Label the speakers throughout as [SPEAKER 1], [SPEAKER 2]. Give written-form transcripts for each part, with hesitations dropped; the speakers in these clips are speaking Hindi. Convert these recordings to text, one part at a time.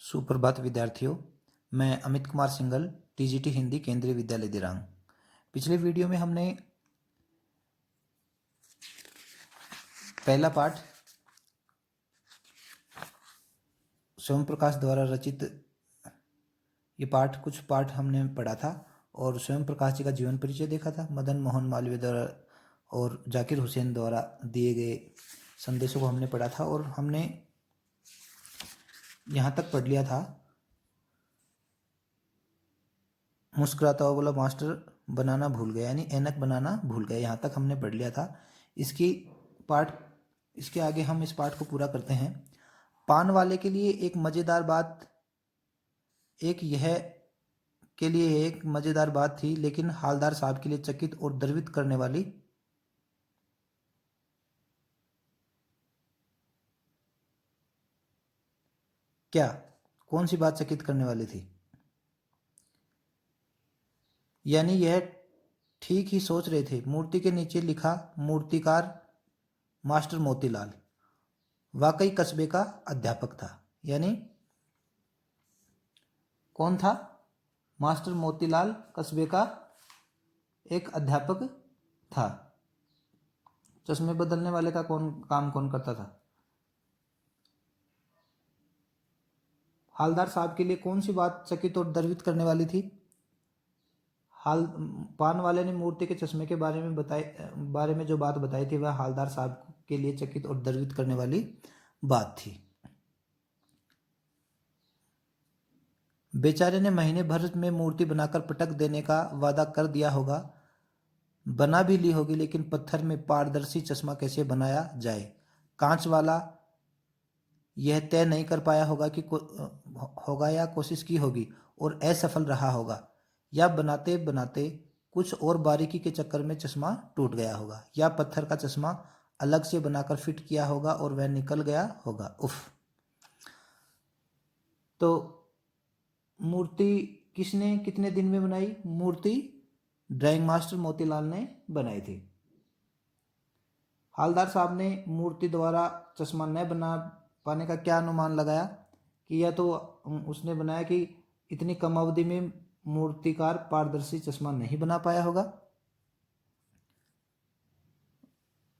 [SPEAKER 1] सुप्रभात विद्यार्थियों, मैं अमित कुमार सिंघल, टीजीटी हिंदी, केंद्रीय विद्यालय दिरांग। पिछले वीडियो में हमने पहला पाठ स्वयं प्रकाश द्वारा रचित कुछ पाठ हमने पढ़ा था और स्वयं प्रकाश जी का जीवन परिचय देखा था। मदन मोहन मालवीय द्वारा और जाकिर हुसैन द्वारा दिए गए संदेशों को हमने पढ़ा था और हमने यहाँ तक पढ़ लिया था, मुस्कुराता हुआ बोला मास्टर बनाना भूल गया, यानी ऐनक बनाना भूल गया। यहाँ तक हमने पढ़ लिया था। इसके आगे हम इस पाठ को पूरा करते हैं। पान वाले के लिए एक मज़ेदार बात थी, लेकिन हालदार साहब के लिए चकित और द्रवित करने वाली कौन सी बात चकित करने वाली थी? यानी यह ठीक ही सोच रहे थे। मूर्ति के नीचे लिखा मूर्तिकार मास्टर मोतीलाल वाकई कस्बे का अध्यापक था। यानी कौन था? मास्टर मोतीलाल कस्बे का एक अध्यापक था। चश्मे बदलने वाले का कौन करता था? हालदार साहब के लिए कौन सी बात चकित और द्रवित करने वाली थी? पान वाले ने मूर्ति के चश्मे के बारे में जो बात बताई थी वह हालदार साहब के लिए चकित और द्रवित करने वाली बात थी। बेचारे ने महीने भर में मूर्ति बनाकर पटक देने का वादा कर दिया होगा, बना भी ली होगी, लेकिन पत्थर में पारदर्शी चश्मा कैसे बनाया जाए, कांच वाला यह तय नहीं कर पाया होगा या कोशिश की होगी और असफल रहा होगा, या बनाते बनाते कुछ और बारीकी के चक्कर में चश्मा टूट गया होगा, या पत्थर का चश्मा अलग से बनाकर फिट किया होगा और वह निकल गया होगा। उफ। तो मूर्ति किसने कितने दिन में बनाई? मूर्ति ड्राइंग मास्टर मोतीलाल ने बनाई थी। हालदार साहब ने मूर्ति द्वारा चश्मा न बना पाने का क्या अनुमान लगाया कि या तो उसने बनाया कि इतनी कम अवधि में मूर्तिकार पारदर्शी चश्मा नहीं बना पाया होगा,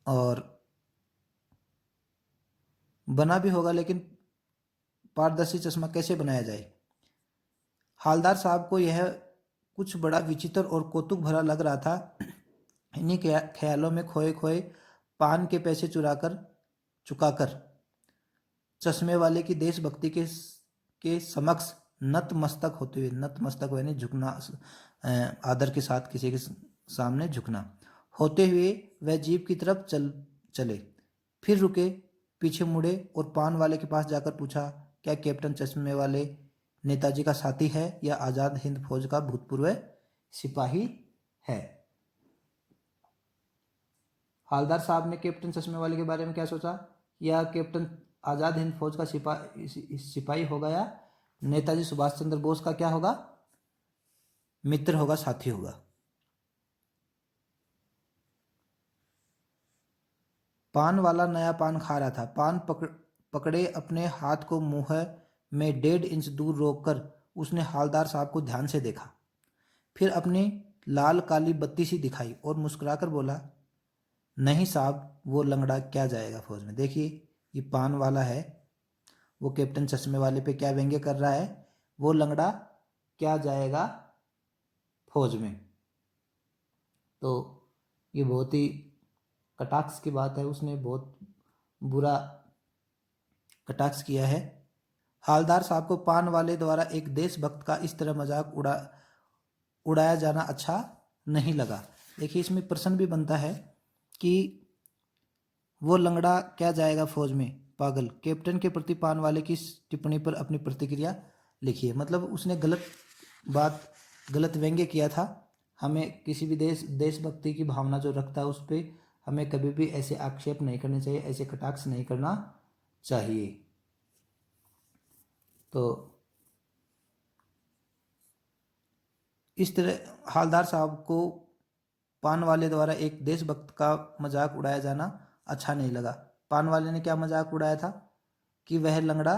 [SPEAKER 1] और बना भी होगा लेकिन पारदर्शी चश्मा कैसे बनाया जाए। हालदार साहब को यह कुछ बड़ा विचित्र और कौतुक भरा लग रहा था। इन्हीं ख्यालों में खोए खोए पान के पैसे चुकाकर चश्मे वाले की देशभक्ति के समक्ष नतमस्तक यानी झुकना, आदर के साथ किसी के सामने झुकना होते हुए वह जीप की तरफ चले। फिर रुके, पीछे मुड़े और पान वाले के पास जाकर पूछा, क्या कैप्टन चश्मे वाले नेताजी का साथी है या आज़ाद हिंद फौज का भूतपूर्व सिपाही है? हालदार साहब ने कैप्टन चश्मे वाले के बारे में क्या सोचा? या कैप्टन आज़ाद हिंद फौज का सिपाही होगा, या नेताजी सुभाष चंद्र बोस का क्या होगा? मित्र होगा, साथी होगा। पान वाला नया पान खा रहा था। पान पकड़े अपने हाथ को मुंह में 1.5 इंच दूर रोककर उसने हालदार साहब को ध्यान से देखा, फिर अपनी लाल काली बत्ती सी दिखाई और मुस्कुराकर बोला, नहीं साहब, वो लंगड़ा क्या जाएगा फौज में। देखिए, ये पान वाला है, वो कैप्टन चश्मे वाले पे क्या व्यंग्य कर रहा है, वो लंगड़ा क्या जाएगा फौज में। तो ये बहुत ही कटाक्ष की बात है, उसने बहुत बुरा कटाक्ष किया है। हालदार साहब को पान वाले द्वारा एक देशभक्त का इस तरह मजाक उड़ाया जाना अच्छा नहीं लगा। देखिए, इसमें प्रश्न भी बनता है कि वो लंगड़ा क्या जाएगा फौज में, पागल। कैप्टन के प्रति पान वाले की टिप्पणी पर अपनी प्रतिक्रिया लिखिए। मतलब उसने गलत व्यंग्य किया था। हमें किसी भी देशभक्ति की भावना जो रखता है उस पर हमें कभी भी ऐसे आक्षेप नहीं करने चाहिए, ऐसे कटाक्ष नहीं करना चाहिए। तो इस तरह हालदार साहब को पान वाले द्वारा एक देशभक्त का मजाक उड़ाया जाना अच्छा नहीं लगा। पान वाले ने क्या मजाक उड़ाया था कि वह लंगड़ा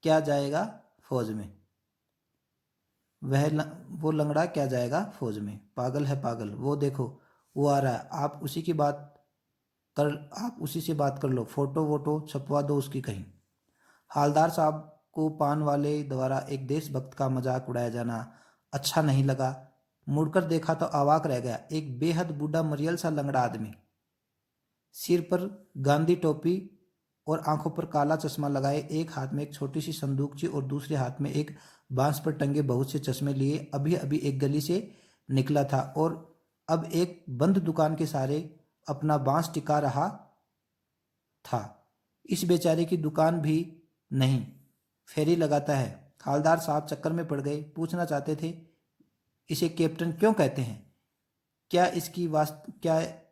[SPEAKER 1] क्या जाएगा फौज में। वो लंगड़ा क्या जाएगा फौज में। पागल है पागल, वो देखो वो आ रहा है, आप उसी से बात कर लो, फोटो वोटो छपवा दो उसकी कहीं। हालदार साहब को पान वाले द्वारा एक देशभक्त का मजाक उड़ाया जाना अच्छा नहीं लगा। मुड़कर देखा तो अवाक रह गया। एक बेहद बूढ़ा मरियल सा लंगड़ा आदमी, सिर पर गांधी टोपी और आंखों पर काला चश्मा लगाए, एक हाथ में एक छोटी सी संदूकची और दूसरे हाथ में एक बांस पर टंगे बहुत से चश्मे लिए अभी अभी एक गली से निकला था और अब एक बंद दुकान के सहारे अपना बांस टिका रहा था। इस बेचारे की दुकान भी नहीं, फेरी लगाता है। हालदार साहब चक्कर में पड़ गए, पूछना चाहते थे इसे कैप्टन क्यों कहते हैं, क्या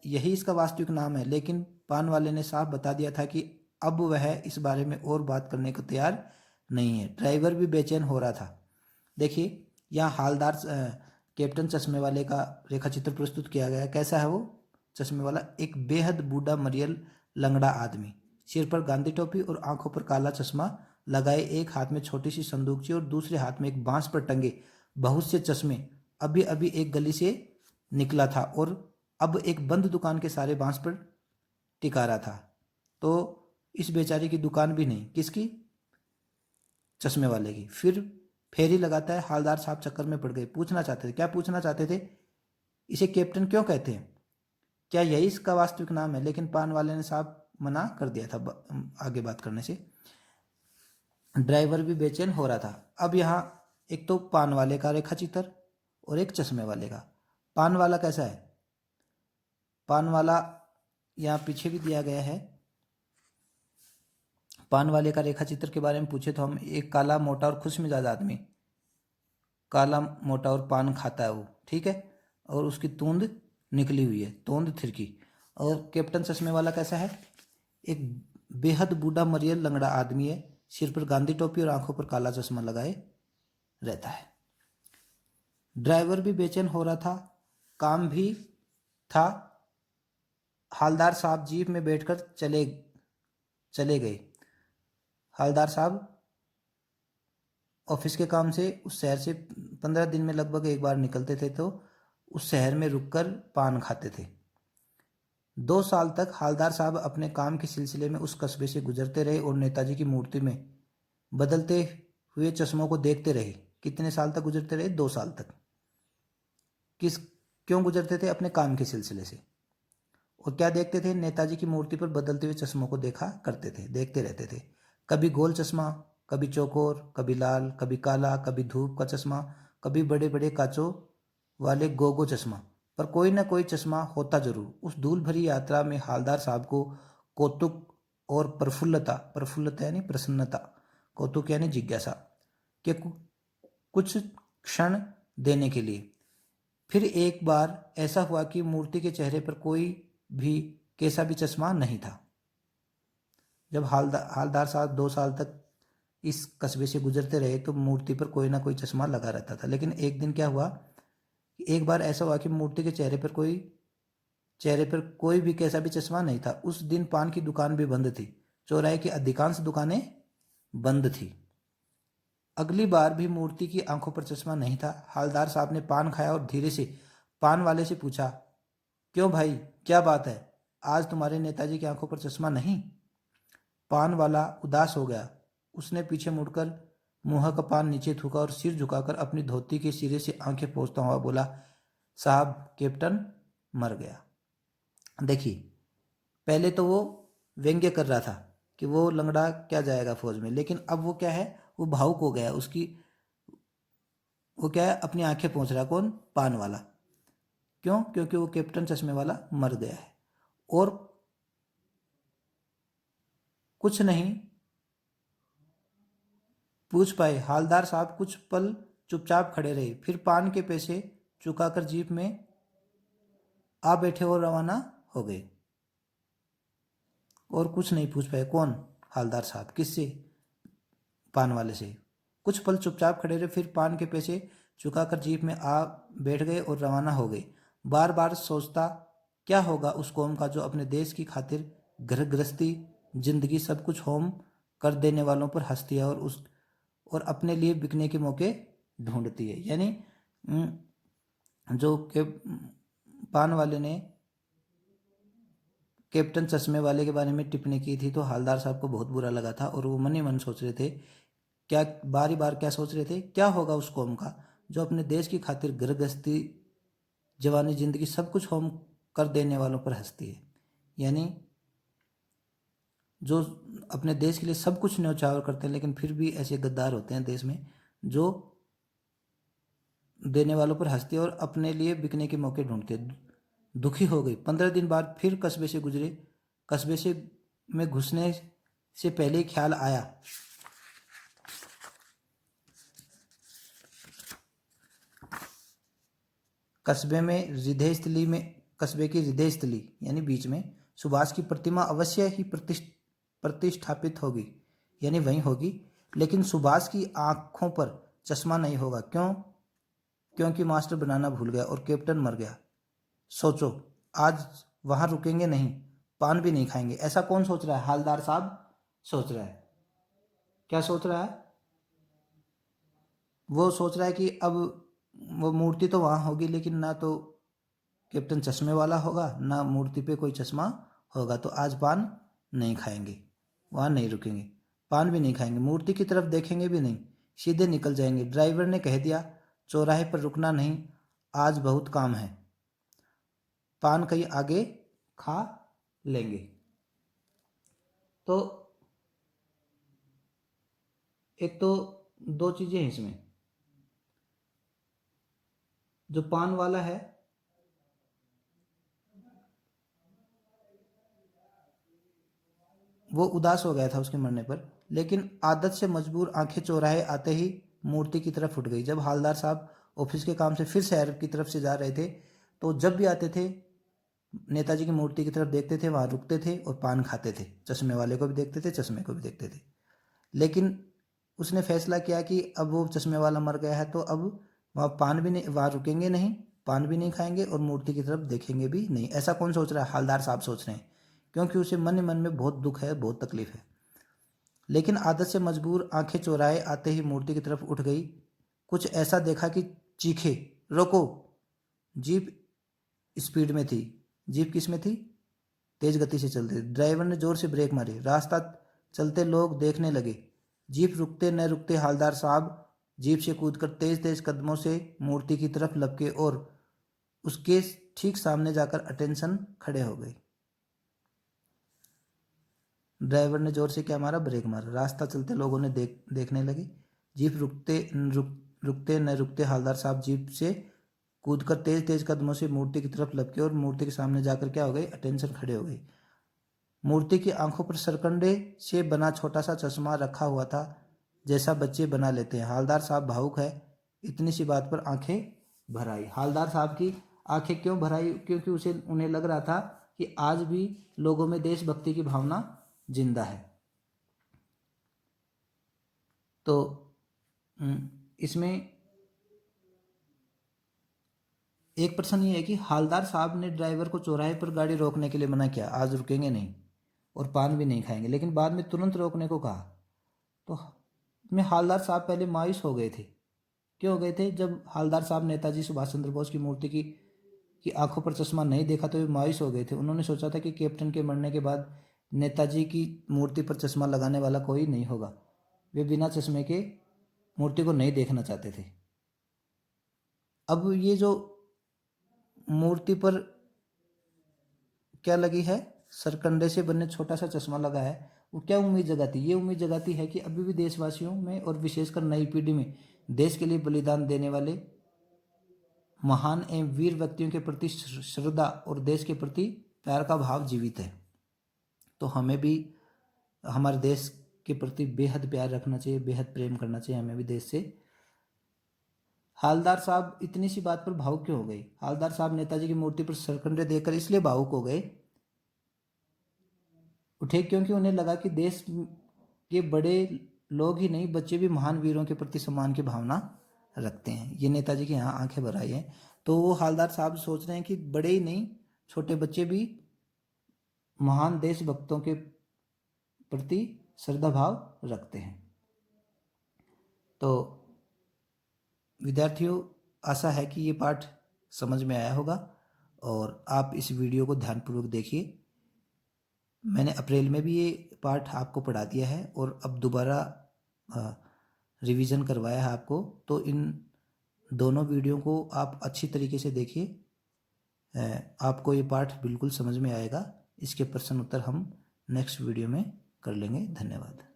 [SPEAKER 1] यही इसका वास्तविक नाम है, लेकिन पान वाले ने साफ बता दिया था कि अब वह इस बारे में और बात करने को तैयार नहीं है। ड्राइवर भी बेचैन हो रहा था। देखिए यहाँ हालदार कैप्टन चश्मे वाले का रेखा चित्र प्रस्तुत किया गया। कैसा है वो चश्मे वाला? एक बेहद बूढ़ा मरियल लंगड़ा आदमी, सिर पर गांधी टोपी और आंखों पर काला चश्मा लगाए, एक हाथ में छोटी सी संदूकची और दूसरे हाथ में एक बांस पर टंगे बहुत से चश्मे, अभी अभी एक गली से निकला था और अब एक बंद दुकान के सारे बांस पर टिका रहा था। तो इस बेचारे की दुकान भी नहीं, किसकी? चश्मे वाले की। फिर फेरी लगाता है। हालदार साहब चक्कर में पड़ गए, पूछना चाहते थे। क्या पूछना चाहते थे? इसे कैप्टन क्यों कहते हैं, क्या यही इसका वास्तविक नाम है, लेकिन पान वाले ने साहब मना कर दिया था आगे बात करने से। ड्राइवर भी बेचैन हो रहा था। अब यहाँ एक तो पान वाले का रेखा चित्र और एक चश्मे वाले का। पान वाला कैसा है? पान वाला यहाँ पीछे भी दिया गया है। पान वाले का रेखा चित्र के बारे में पूछे तो हम, एक काला मोटा और खुश मिजाज आदमी, काला मोटा और पान खाता है वो, ठीक है, और उसकी तूंद निकली हुई है, तोंद थिरकी। और कैप्टन चश्मे वाला कैसा है? एक बेहद बूढ़ा मरियल लंगड़ा आदमी है, सिर पर गांधी टोपी और आंखों पर काला चश्मा लगाए रहता है। ड्राइवर भी बेचैन हो रहा था, काम भी था। हालदार साहब जीप में बैठकर चले गए। हालदार साहब ऑफिस के काम से उस शहर से 15 दिन में लगभग एक बार निकलते थे, तो उस शहर में रुककर पान खाते थे। 2 साल तक हालदार साहब अपने काम के सिलसिले में उस कस्बे से गुजरते रहे और नेताजी की मूर्ति में बदलते हुए चश्मों को देखते रहे। कितने साल तक गुजरते रहे? 2 साल तक। क्यों गुजरते थे? अपने काम के सिलसिले से। और क्या देखते थे? नेताजी की मूर्ति पर बदलते हुए चश्मों को देखा करते थे, देखते रहते थे। कभी गोल चश्मा, कभी चौकोर, कभी लाल, कभी काला, कभी धूप का चश्मा, कभी बड़े बड़े कांचों वाले गोगो चश्मा, पर कोई ना कोई चश्मा होता जरूर। उस धूल भरी यात्रा में हालदार साहब को कौतुक और प्रफुल्लता यानी प्रसन्नता, कौतुक यानी जिज्ञासा के कुछ क्षण देने के लिए। फिर एक बार ऐसा हुआ कि मूर्ति के चेहरे पर कोई भी कैसा भी चश्मा नहीं था। जब हालदार साहब 2 साल तक इस कस्बे से गुजरते रहे तो मूर्ति पर कोई ना कोई चश्मा लगा रहता था, लेकिन एक दिन क्या हुआ, एक बार ऐसा हुआ कि मूर्ति के चेहरे पर कोई भी कैसा भी चश्मा नहीं था। उस दिन पान की दुकान भी बंद थी, चौराहे की अधिकांश दुकानें बंद थी। अगली बार भी मूर्ति की आंखों पर चश्मा नहीं था। हालदार साहब ने पान खाया और धीरे से पान वाले से पूछा, क्यों भाई, क्या बात है, आज तुम्हारे नेताजी की आंखों पर चश्मा नहीं? पान वाला उदास हो गया। उसने पीछे मुड़कर मुंह का पान नीचे थूका और सिर झुकाकर अपनी धोती के सिरे से आंखें पोंछता हुआ बोला, साहब कैप्टन मर गया। देखिए, पहले तो वो व्यंग्य कर रहा था कि वो लंगड़ा क्या जाएगा फौज में, लेकिन अब वो क्या है, वो भावुक हो गया। वो क्या है, अपनी आंखें पोंछ रहा। कौन? पान वाला। क्यों? क्योंकि वो कैप्टन चश्मे वाला मर गया है। और कुछ नहीं पूछ पाए। हालदार साहब कुछ पल चुपचाप खड़े रहे, फिर पान के पैसे चुकाकर जीप में आ बैठे और रवाना हो गए। और कुछ नहीं पूछ पाए। कौन? हालदार साहब। किससे? पान वाले से। कुछ पल चुपचाप खड़े रहे, फिर पान के पैसे चुकाकर जीप में आ बैठ गए और रवाना हो गए। बार बार सोचता क्या होगा उस कौम का जो अपने देश की खातिर घर गृहस्थी जिंदगी सब कुछ होम कर देने वालों पर हंसती है और अपने लिए बिकने के मौके ढूंढती है। यानी जो के पान वाले ने कैप्टन चश्मे वाले के बारे में टिप्पणी की थी तो हवलदार साहब को बहुत बुरा लगा था और वो मन ही मन सोच रहे थे, क्या बारी बार क्या सोच रहे थे, क्या होगा उस कौम का जो अपने देश की खातिर घर गृहस्थी, जवानी, जिंदगी सब कुछ होम कर देने वालों पर हंसती है। यानी जो अपने देश के लिए सब कुछ न्यौछावर करते हैं लेकिन फिर भी ऐसे गद्दार होते हैं देश में जो देने वालों पर हंसते और अपने लिए बिकने के मौके ढूंढते। दुखी हो गई। 15 दिन बाद फिर कस्बे से गुजरे। कस्बे से में घुसने से पहले ही ख्याल आया कस्बे की हृदय स्थली यानी बीच में सुभाष की प्रतिमा अवश्य ही प्रतिष्ठापित होगी, यानी वहीं होगी, लेकिन सुभाष की आंखों पर चश्मा नहीं होगा। क्यों? क्योंकि मास्टर बनाना भूल गया और कैप्टन मर गया। सोचो, आज वहां रुकेंगे नहीं, पान भी नहीं खाएंगे। ऐसा कौन सोच रहा है? हवलदार साहब सोच रहा है। क्या सोच रहा है? वो सोच रहा है कि अब वो मूर्ति तो वहां होगी लेकिन ना तो कैप्टन चश्मे वाला होगा ना मूर्ति पे कोई चश्मा होगा, तो आज पान नहीं खाएंगे, वहां नहीं रुकेंगे, पान भी नहीं खाएंगे, मूर्ति की तरफ देखेंगे भी नहीं, सीधे निकल जाएंगे। ड्राइवर ने कह दिया, चौराहे पर रुकना नहीं, आज बहुत काम है, पान कहीं आगे खा लेंगे। तो एक तो दो चीजें हैं इसमें। जो पान वाला है वो उदास हो गया था उसके मरने पर, लेकिन आदत से मजबूर आंखें चौराहे आते ही मूर्ति की तरफ उठ गई। जब हवलदार साहब ऑफिस के काम से फिर शहर की तरफ से जा रहे थे तो जब भी आते थे नेताजी की मूर्ति की तरफ देखते थे, वहां रुकते थे और पान खाते थे। चश्मे वाले को भी देखते थे, चश्मे को भी देखते थे। लेकिन उसने फैसला किया कि अब वो चश्मे वाला मर गया है तो अब वहाँ पान भी नहीं, वहाँ रुकेंगे नहीं, पान भी नहीं खाएंगे और मूर्ति की तरफ देखेंगे भी नहीं। ऐसा कौन सोच रहा है? हवलदार साहब सोच रहे हैं, क्योंकि उसे मन ही मन में बहुत दुख है, बहुत तकलीफ है। लेकिन आदत से मजबूर आंखें चौराहे आते ही मूर्ति की तरफ उठ गई। कुछ ऐसा देखा कि चीखे, रोको। जीप स्पीड में थी। जीप किस में थी? तेज गति से चल रही। ड्राइवर ने जोर से ब्रेक मारी। रास्ता चलते लोग देखने लगे। जीप रुकते न रुकते हवलदार साहब जीप से कूदकर तेज तेज कदमों से मूर्ति की तरफ लपके और उसके ठीक सामने जाकर अटेंशन खड़े हो गए। ड्राइवर ने जोर से क्या मारा? ब्रेक मारा। रास्ता चलते लोगों ने देखने लगे। जीप रुकते न रुकते हवलदार साहब जीप से कूदकर तेज तेज कदमों से मूर्ति की तरफ लपके और मूर्ति के सामने जाकर क्या हो गए? अटेंशन खड़े हो गए। मूर्ति की आंखों पर सरकंडे से बना छोटा सा चश्मा रखा हुआ था, जैसा बच्चे बना लेते हैं। हवलदार साहब भावुक है। इतनी सी बात पर आंखें भर आई। हवलदार साहब की आंखें क्यों भर आई? क्योंकि उन्हें लग रहा था कि आज भी लोगों में देशभक्ति की भावना जिंदा है। तो इसमें एक प्रश्न ये है कि हवलदार साहब ने ड्राइवर को चौराहे पर गाड़ी रोकने के लिए मना किया, आज रुकेंगे नहीं और पान भी नहीं खाएंगे, लेकिन बाद में तुरंत रोकने को कहा। तो में हवलदार साहब पहले मायूस हो गए थे। क्यों हो गए थे? जब हवलदार साहब नेताजी सुभाष चंद्र बोस की मूर्ति की आंखों पर चश्मा नहीं देखा तो वे मायूस हो गए थे। उन्होंने सोचा था कि कैप्टन के मरने के बाद नेताजी की मूर्ति पर चश्मा लगाने वाला कोई नहीं होगा। वे बिना चश्मे के मूर्ति को नहीं देखना चाहते थे। अब ये जो मूर्ति पर क्या लगी है? सरकंडे से बने छोटा सा चश्मा लगा है। वो क्या उम्मीद जगाती? ये उम्मीद जगाती है कि अभी भी देशवासियों में और विशेषकर नई पीढ़ी में देश के लिए बलिदान देने वाले महान एवं वीर व्यक्तियों के प्रति श्रद्धा और देश के प्रति प्यार का भाव जीवित है। तो हमें भी हमारे देश के प्रति बेहद प्यार रखना चाहिए, बेहद प्रेम करना चाहिए हमें भी देश से। हवलदार साहब इतनी सी बात पर भावुक क्यों हो गए? हवलदार साहब नेताजी की मूर्ति पर सरकंडे देकर इसलिए भावुक हो गए उठे क्योंकि उन्हें लगा कि देश के बड़े लोग ही नहीं, बच्चे भी महान वीरों के प्रति सम्मान की भावना रखते हैं। ये नेताजी की यहाँ आंखें भर आई हैं। तो वो हवलदार साहब सोच रहे हैं कि बड़े ही नहीं, छोटे बच्चे भी महान देशभक्तों के प्रति श्रद्धा भाव रखते हैं। तो विद्यार्थियों, आशा है कि ये पाठ समझ में आया होगा और आप इस वीडियो को ध्यानपूर्वक देखिए। मैंने अप्रैल में भी ये पाठ आपको पढ़ा दिया है और अब दोबारा रिवीजन करवाया है आपको। तो इन दोनों वीडियो को आप अच्छी तरीके से देखिए, आपको ये पाठ बिल्कुल समझ में आएगा। इसके प्रश्न उत्तर हम नेक्स्ट वीडियो में कर लेंगे। धन्यवाद।